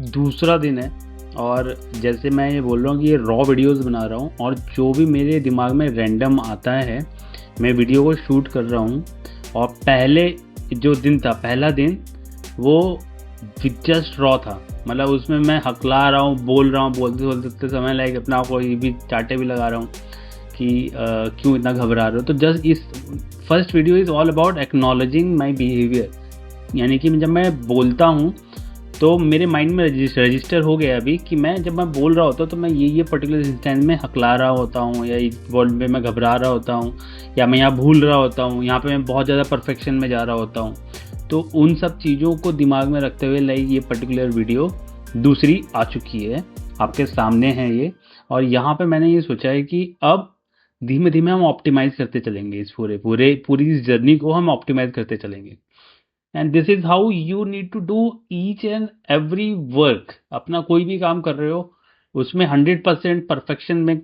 दूसरा दिन है और जैसे मैं ये बोल रहा हूँ कि ये रॉ वीडियोस बना रहा हूँ और जो भी मेरे दिमाग में रैंडम आता है मैं वीडियो को शूट कर रहा हूँ। और पहले जो दिन था, पहला दिन, वो जस्ट रॉ था। मतलब उसमें मैं हकला रहा हूँ, बोल रहा हूँ, बोलते बोलते समय लाइक अपने आप को ये भी चाटे भी लगा रहा हूँ कि क्यों इतना घबरा रहे हो। तो जस्ट इस first video is all about acknowledging my behaviour. यानी कि जब मैं बोलता हूँ तो मेरे माइंड में रजिस्टर हो गया अभी कि मैं जब मैं बोल रहा होता हूँ तो मैं ये पर्टिकुलर इंस्टेंस में हकला रहा होता हूँ, या इस वर्ड में मैं घबरा रहा होता हूँ, या मैं यहाँ भूल रहा होता हूँ, यहाँ पे मैं बहुत ज़्यादा परफेक्शन में जा रहा होता हूँ। तो उन सब चीज़ों को दिमाग में रखते हुए लाइक ये पर्टिकुलर वीडियो दूसरी आ चुकी है, आपके सामने है ये। और यहाँ पे मैंने ये सोचा है कि अब धीमे धीमे हम ऑप्टिमाइज करते चलेंगे, इस पूरी इस जर्नी को हम ऑप्टिमाइज करते चलेंगे। And this is how you need to do each and every work. अपना कोई भी काम कर रहे हो उसमें 100% परफेक्शन में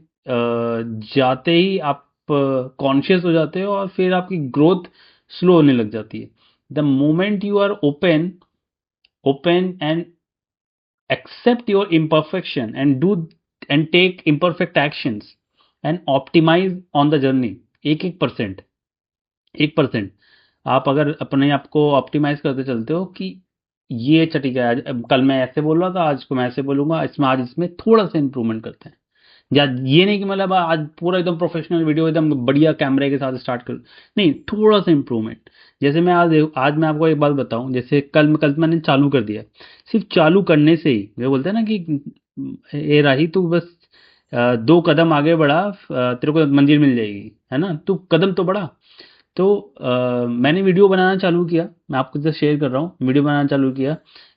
जाते ही आप कॉन्शियस हो जाते हो और फिर आपकी ग्रोथ स्लो होने लग जाती है। The moment you are open and accept your imperfection and do and take imperfect actions and optimize on the journey। एक 1% आप अगर अपने आप को ऑप्टिमाइज करते चलते हो कि ये अच्छा ठीक है, आज कल मैं ऐसे बोल रहा था, आज को मैं ऐसे बोलूंगा, इसमें आज इसमें थोड़ा सा इंप्रूवमेंट करते हैं। या ये नहीं कि मतलब आज पूरा एकदम प्रोफेशनल वीडियो एकदम बढ़िया कैमरे के साथ स्टार्ट कर, नहीं, थोड़ा सा इंप्रूवमेंट। जैसे मैं आज मैं आपको एक बात बताऊं, जैसे कल मैंने चालू कर दिया। सिर्फ चालू करने से ही वे बोलते हैं ना कि ए राही तू बस 2 कदम आगे बढ़ा, तेरे को मंजिल मिल जाएगी, है ना, तू कदम तो बढ़ा। तो मैंने वीडियो बनाना चालू किया, मैं आपको जस्ट शेयर कर रहा हूँ, वीडियो बनाना चालू किया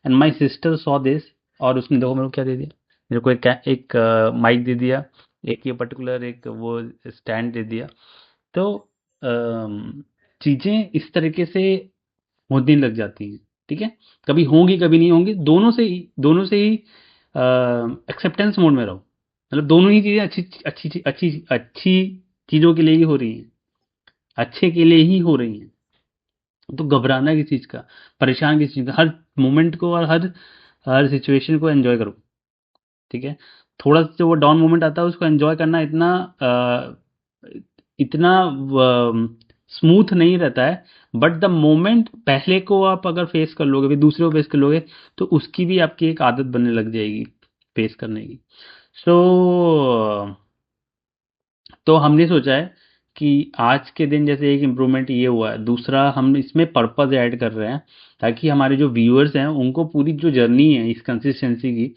and my sister saw this. और उसने देखो मेरे को क्या दे दिया, मेरे को एक माइक दे दिया, एक ये पर्टिकुलर एक वो स्टैंड दे दिया। तो चीज़ें इस तरीके से होने लग जाती हैं, ठीक है। कभी होंगी कभी नहीं होंगी, दोनों से ही एक्सेप्टेंस मोड में रहो। मतलब दोनों ही चीज़ें अच्छी अच्छी अच्छी अच्छी चीज़ों के लिए ही हो रही हैं, अच्छे के लिए ही हो रही हैं। तो घबराना किस चीज़ का, परेशान किस चीज़ का, हर मोमेंट को और हर हर सिचुएशन को एंजॉय करो, ठीक है। थोड़ा सा जो वो डाउन मोमेंट आता है उसको एंजॉय करना इतना स्मूथ नहीं रहता है। बट द मोमेंट पहले को आप अगर फेस कर लोगे, फिर दूसरे को फेस कर लोगे, तो उसकी भी आपकी एक आदत बनने लग जाएगी फेस करने की। सो तो हमने सोचा है कि आज के दिन जैसे एक इम्प्रूवमेंट ये हुआ है, दूसरा हम इसमें पर्पस ऐड कर रहे हैं ताकि हमारे जो व्यूअर्स हैं उनको पूरी जो जर्नी है इस कंसिस्टेंसी की,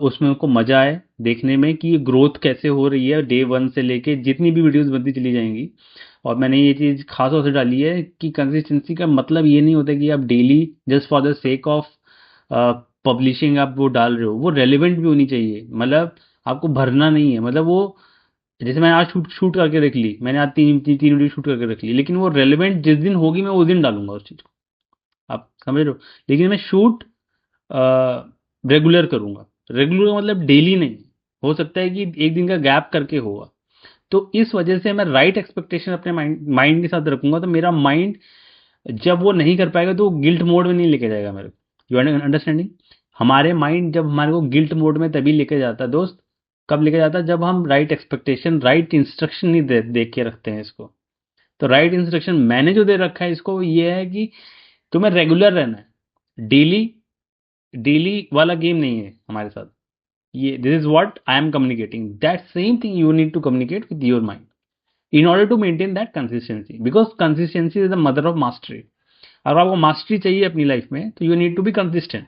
उसमें उनको मजा आए देखने में कि ये ग्रोथ कैसे हो रही है डे 1 से लेके जितनी भी वीडियोस बनती चली जाएंगी। और मैंने ये चीज़ खास तौर से डाली है कि कंसिस्टेंसी का मतलब ये नहीं होता कि आप daily just for the sake of publishing आप वो डाल रहे हो, वो रेलिवेंट भी होनी चाहिए। मतलब आपको भरना नहीं है, मतलब वो जैसे मैंने आज शूट शूट करके रख ली, मैंने आज तीन वीडियो शूट करके रख ली, लेकिन वो रेलिवेंट जिस दिन होगी मैं उस दिन डालूंगा उस चीज़ को, आप समझ रहे हो। लेकिन मैं शूट रेगुलर करूंगा, रेगुलर का मतलब डेली नहीं, हो सकता है कि एक दिन का गैप करके होगा। तो इस वजह से मैं राइट एक्सपेक्टेशन अपने माइंड के साथ रखूंगा, तो मेरा माइंड जब वो नहीं कर पाएगा तो गिल्ट मोड में नहीं लेके जाएगा मेरे को। You understanding. हमारे माइंड जब हमारे को गिल्ट मोड में तभी लेके जाता है दोस्त, कब लेके जाता है, जब हम राइट एक्सपेक्टेशन राइट इंस्ट्रक्शन नहीं देख के रखते हैं इसको। तो राइट इंस्ट्रक्शन मैंने जो दे रखा है इसको ये है कि तुम्हें रेगुलर रहना है, डेली डेली वाला गेम नहीं है हमारे साथ। ये this is what I am communicating, that same thing you need to communicate with your mind in order to maintain that consistency, because consistency is the mother of mastery। अगर आपको mastery चाहिए अपनी life में तो you need to be consistent.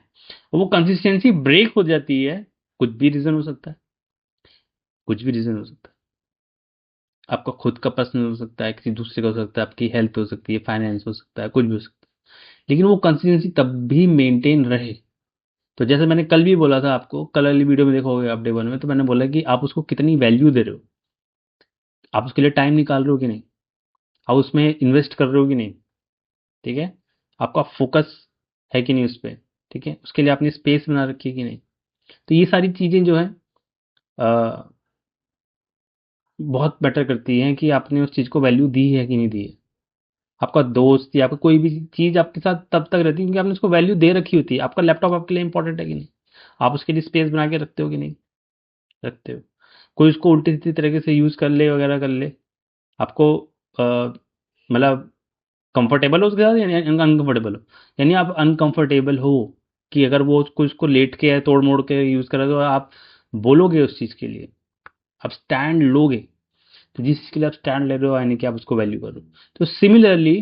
वो consistency break हो जाती है, कुछ भी रीजन हो सकता है, कुछ भी रीजन हो सकता है। आपका खुद का पर्सनल हो सकता है, किसी दूसरे का हो सकता है, आपकी हेल्थ हो सकती है, फाइनेंस हो सकता है, कुछ भी हो सकता है। लेकिन वो कंसिस्टेंसी तब भी मेंटेन रहे। तो जैसे मैंने कल भी बोला था आपको, कल वाली वीडियो में देखोगे आप डे 1 में, तो मैंने बोला कि आप उसको कितनी वैल्यू दे रहे हो, आप उसके लिए टाइम निकाल रहे हो कि नहीं, आप उसमें इन्वेस्ट कर रहे हो कि नहीं, ठीक है। आपका फोकस है कि नहीं उस पे, ठीक है, उसके लिए आपने स्पेस बना रखी है कि नहीं। तो ये सारी चीज़ें जो है बहुत मैटर करती हैं कि आपने उस चीज़ को वैल्यू दी है कि नहीं दी है। आपका दोस्त या आपका कोई भी चीज़ आपके साथ तब तक रहती है क्योंकि आपने उसको वैल्यू दे रखी होती है। आपका लैपटॉप आपके लिए इंपॉर्टेंट है कि नहीं, आप उसके लिए स्पेस बना के रखते हो कि नहीं रखते हो? कोई उसको उल्टी सीधी तरीके से यूज़ कर ले वगैरह कर ले, आपको मतलब कंफर्टेबल हो उसके साथ यानी अनकंफर्टेबल हो? यानी आप अनकंफर्टेबल हो कि अगर वो उसको लेट के तोड़ मोड़ के यूज़ कर रहा है तो आप बोलोगे उस चीज़ के लिए, आप स्टैंड लोगे। तो जिस चीज़ के लिए आप स्टैंड ले रहे हो यानी कि आप उसको वैल्यू करो। तो सिमिलरली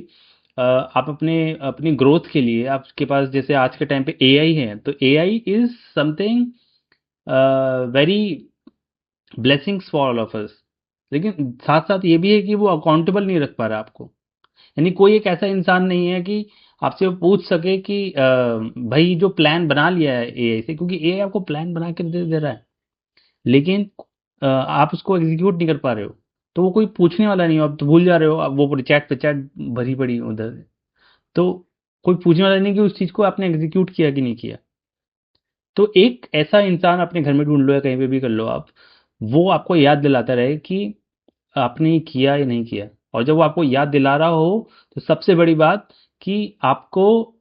आप अपने अपनी ग्रोथ के लिए आपके पास जैसे आज के टाइम पे एआई है, तो AI is something very blessings for all of us. लेकिन साथ साथ ये भी है कि वो अकाउंटेबल नहीं रख पा रहा आपको। यानी कोई एक ऐसा इंसान नहीं है कि आपसे वो पूछ सके कि भाई जो प्लान बना लिया है एआई से, क्योंकि एआई आपको प्लान बना के दे रहा है, लेकिन आप उसको एग्जीक्यूट नहीं कर पा रहे हो, तो वो कोई पूछने वाला नहीं हो, आप तो भूल जा रहे हो, अब वो पूरी चैट पे चैट भरी पड़ी है उधर। तो कोई पूछने वाला नहीं कि उस चीज़ को आपने एग्जीक्यूट किया कि नहीं किया। तो एक ऐसा इंसान अपने घर में ढूंढ लो या कहीं पे भी कर लो आप, वो आपको याद दिलाता रहे कि आपने ये किया या नहीं किया। और जब वो आपको याद दिला रहा हो, तो सबसे बड़ी बात कि आपको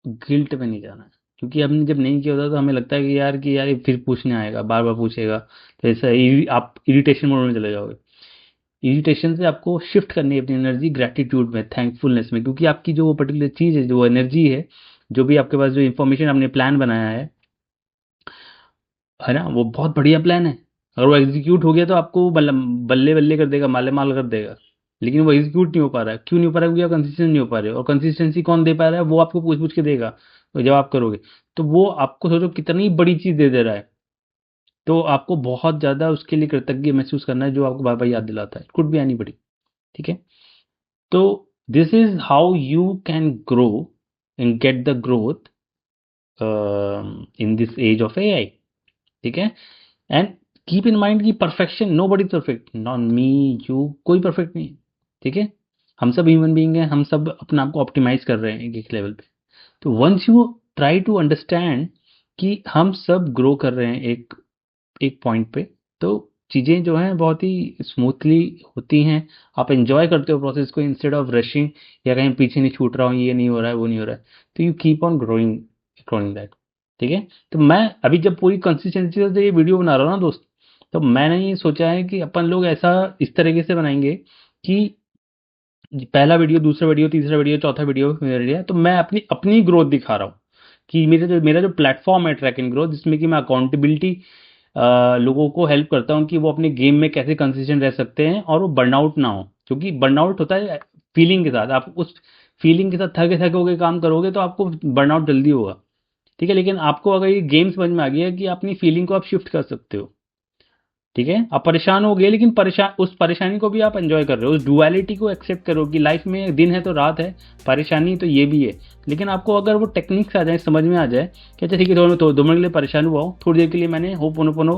गिल्ट में नहीं जाना है, क्योंकि हमने जब नहीं किया होता तो हमें लगता है कि यार ये फिर पूछने आएगा, बार बार पूछेगा, तो ऐसा आप इरिटेशन मोड में चले जाओगे। इरिटेशन से आपको शिफ्ट करनी है अपनी एनर्जी ग्रैटिट्यूड में, थैंकफुलनेस में, क्योंकि आपकी जो वो पर्टिकुलर चीज़ है, जो एनर्जी है, जो भी आपके पास जो इन्फॉर्मेशन आपने प्लान बनाया है ना, वो बहुत बढ़िया प्लान है। अगर वो एग्जीक्यूट हो गया तो आपको बल्ले बल्ले कर देगा, माले माल कर देगा। लेकिन वो एग्जीक्यूट नहीं हो पा रहा है, क्यों नहीं हो पा रहा है? क्योंकि आप कंसिस्टेंट नहीं हो पा रहे हो। और कंसिस्टेंसी कौन दे पा रहा है? वो आपको पूछ पूछ के देगा, तो जब आप करोगे तो वो आपको सोचो कितनी बड़ी चीज़ दे दे रहा है। तो आपको बहुत ज़्यादा उसके लिए कृतज्ञ महसूस करना है, जो आपको बार बार याद दिलाता है, कुड बी एनी बड़ी। ठीक है? तो this is how you can grow and get the growth in this age of AI. ठीक है? एंड कीप इन माइंड कि perfection, nobody perfect, not me, you, कोई परफेक्ट नहीं है। ठीक है? हम सब ह्यूमन बीइंग हैं, हम सब अपने आप को ऑप्टिमाइज कर रहे हैं एक एक लेवल पे। तो once you try to understand कि हम सब ग्रो कर रहे हैं एक एक पॉइंट पे, तो चीज़ें जो हैं बहुत ही स्मूथली होती हैं। आप एंजॉय करते हो प्रोसेस को इंस्टेड ऑफ रशिंग, या कहीं पीछे नहीं छूट रहा हूँ, ये नहीं हो रहा है, वो नहीं हो रहा है। तो you keep on growing according that. ठीक है? तो मैं अभी जब पूरी कंसिस्टेंसी से ये वीडियो बना रहा हूँ ना दोस्त, तो मैंने ये सोचा है कि अपन लोग ऐसा इस तरीके से बनाएंगे कि पहला वीडियो, दूसरा वीडियो, तीसरा वीडियो, चौथा वीडियो मेरे लिए, तो मैं अपनी अपनी ग्रोथ दिखा रहा हूँ कि मेरा जो प्लेटफॉर्म है ट्रैक एंड ग्रोथ, जिसमें कि मैं अकाउंटेबिलिटी लोगों को हेल्प करता हूँ कि वो अपने गेम में कैसे कंसिस्टेंट रह सकते हैं और वो बर्नआउट ना हो। क्योंकि बर्नआउट होता है फीलिंग के साथ, आप उस फीलिंग के साथ थके थके होकर काम करोगे तो आपको बर्नआउट जल्दी होगा। ठीक है? लेकिन आपको अगर ये गेम समझ में आ गया कि अपनी फीलिंग को आप शिफ्ट कर सकते हो। ठीक है? आप परेशान हो गए, लेकिन उस परेशानी को भी आप एंजॉय कर रहे हो, उस डुअलिटी को एक्सेप्ट करो कि लाइफ में दिन है तो रात है, परेशानी तो ये भी है। लेकिन आपको अगर वो टेक्निक्स आ जाए, समझ में आ जाए कि अच्छा ठीक है, तो 2 मिनट के लिए परेशान हुआ हूँ, थोड़ी देर के लिए मैंने होपोनोपोनो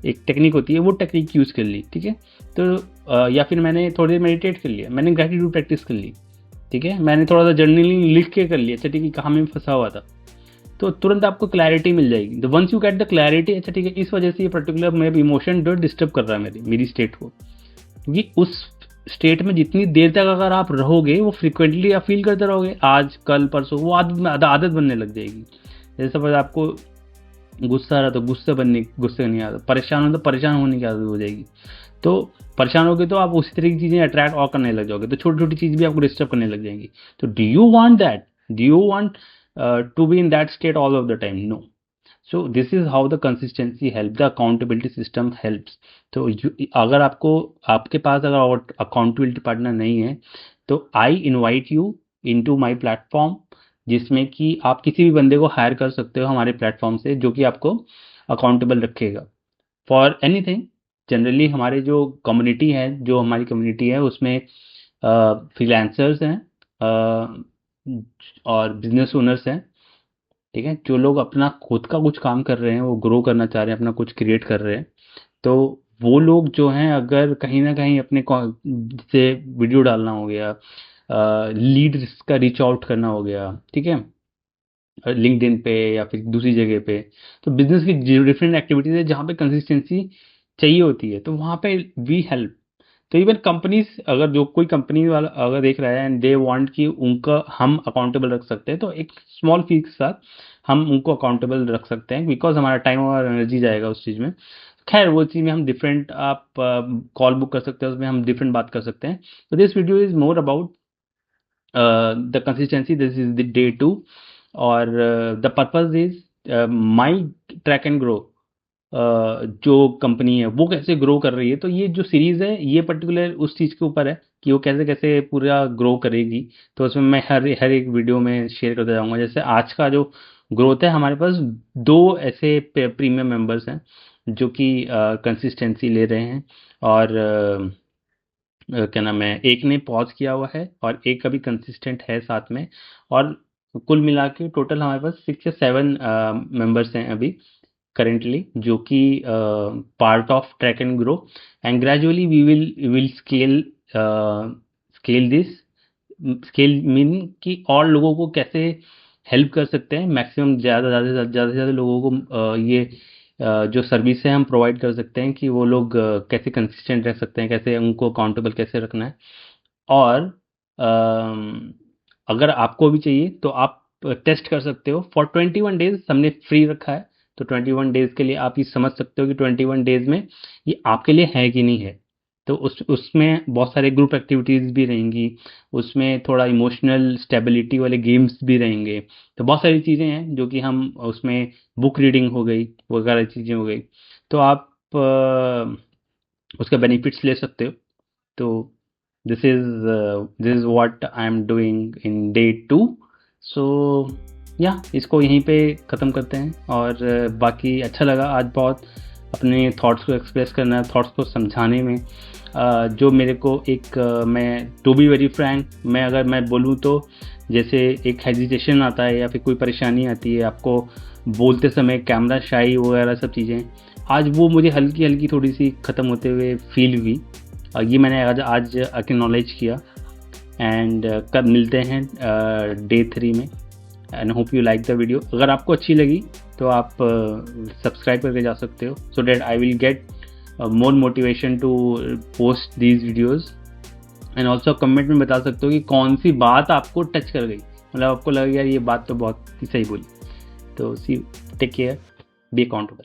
एक टेक्निक होती है, वो टेक्निक यूज़ कर ली। ठीक है? तो या फिर मैंने थोड़ी देर मेडिटेट कर लिया, मैंने ग्रेटिट्यूड प्रैक्टिस कर ली। ठीक है? मैंने थोड़ा सा जर्नलिंग लिख के कर लिया, अच्छा ठीक है, कहाँ में फंसा हुआ था, तो तुरंत आपको क्लैरिटी मिल जाएगी। The ones you get the clarity, अच्छा ठीक है, इस वजह से ये पर्टिकुलर मेरा इमोशन जो डिस्टर्ब कर रहा है मेरी स्टेट को, क्योंकि उस स्टेट में जितनी देर तक अगर आप रहोगे, वो फ्रिक्वेंटली आप फील करते रहोगे, आज कल परसों, वो आदत बनने लग जाएगी। जैसे सपोज आपको गुस्सा आ रहा तो गुस्से नहीं आता, परेशान हो तो परेशान होने की आदत हो जाएगी। तो परेशान होगे तो आप उसी तरह की चीज़ें अट्रैक्ट और करने लग जाओगे, तो छोटी छोटी चीज़ भी आपको डिस्टर्ब करने लग जाएंगी। तो do you want that? Do you want to be in that state all of the time? No. So this is how the consistency help, the accountability system helps. तो अगर आपके पास अगर अकाउंटेबिलिटी पार्टनर नहीं है, तो I invite you into my platform, जिसमें कि आप किसी भी बंदे को हायर कर सकते हो हमारे प्लेटफॉर्म से, जो कि आपको अकाउंटेबल रखेगा फॉर एनीथिंग। जनरली हमारे जो कम्युनिटी है, जो हमारी कम्युनिटी है, उसमें फ्रीलांसर्स हैं, और बिजनेस ओनर्स हैं। ठीक है? जो लोग अपना खुद का कुछ काम कर रहे हैं, वो ग्रो करना चाह रहे हैं, अपना कुछ क्रिएट कर रहे हैं, तो वो लोग जो हैं, अगर कहीं ना कहीं अपने जैसे वीडियो डालना हो गया, लीड का रीच आउट करना हो गया, ठीक है, लिंक्डइन पे या फिर दूसरी जगह पे, तो बिजनेस की डिफरेंट एक्टिविटीज है जहाँ पे कंसिस्टेंसी चाहिए होती है, तो वहाँ पे वी हेल्प। तो इवन कंपनीज, अगर जो कोई कंपनी वाला अगर देख रहा है एंड दे वांट कि उनका हम अकाउंटेबल रख सकते हैं, तो एक स्मॉल फी के साथ हम उनको अकाउंटेबल रख सकते हैं, बिकॉज हमारा टाइम और एनर्जी जाएगा उस चीज़ में। खैर वो चीज़ में हम डिफरेंट, आप कॉल बुक कर सकते हैं, उसमें हम डिफरेंट बात कर सकते हैं। तो this video is more about the consistency, this is the day 2, और the purpose is my track and grow, जो कंपनी है वो कैसे ग्रो कर रही है। तो ये जो सीरीज़ है ये पर्टिकुलर उस चीज़ के ऊपर है कि वो कैसे कैसे पूरा ग्रो करेगी। तो उसमें मैं हर हर एक वीडियो में शेयर करता जाऊँगा। जैसे आज का जो ग्रोथ है, हमारे पास 2 ऐसे प्रीमियम मेंबर्स हैं जो कि कंसिस्टेंसी ले रहे हैं, और क्या नाम है, एक ने पॉज किया हुआ है और एक अभी कंसिस्टेंट है साथ में। और कुल मिला के टोटल हमारे पास 6 या 7 मेंबर्स हैं अभी करेंटली, जो कि part of track and grow, and gradually we will scale this. Scale mean कि और लोगों को कैसे हेल्प कर सकते हैं, मैक्सिमम ज़्यादा से ज़्यादा लोगों को ये जो सर्विस है हम प्रोवाइड कर सकते हैं कि वो लोग कैसे कंसिस्टेंट रह सकते हैं, कैसे उनको अकाउंटेबल कैसे रखना है। और अगर आपको भी चाहिए तो आप टेस्ट कर सकते हो फॉर 21 डेज, हमने फ्री रखा है। तो 21 डेज के लिए आप ये समझ सकते हो कि 21 डेज में ये आपके लिए है कि नहीं है। तो उसमें बहुत सारे ग्रुप एक्टिविटीज़ भी रहेंगी, उसमें थोड़ा इमोशनल स्टेबिलिटी वाले गेम्स भी रहेंगे। तो बहुत सारी चीज़ें हैं जो कि हम उसमें, बुक रीडिंग हो गई, वगैरह चीज़ें हो गई। तो आप उसका बेनिफिट्स ले सकते हो। तो this is what I am doing in day 2। सो या इसको यहीं पे ख़त्म करते हैं। और बाकी अच्छा लगा आज बहुत अपने थॉट्स को एक्सप्रेस करना, थॉट्स को समझाने में। जो मेरे को एक मैं टू बी वेरी फ्रैंक, मैं अगर मैं बोलूँ तो जैसे एक हेजिटेशन आता है या फिर कोई परेशानी आती है आपको बोलते समय, कैमरा शाई वगैरह सब चीज़ें, आज वो मुझे हल्की हल्की थोड़ी सी ख़त्म होते हुए फील हुई। ये मैंने आज एक्नॉलेज किया। एंड कब मिलते हैं डे 3 में। And hope you like the video. अगर आपको अच्छी लगी तो आप सब्सक्राइब करके जा सकते हो, so that I will get more motivation to post these videos. And also comment में बता सकते हो कि कौन सी बात आपको टच कर गई, मतलब आपको लगा यार ये बात तो बहुत ही सही बोली। तो सी, टेक केयर, बी अकाउंटेबल।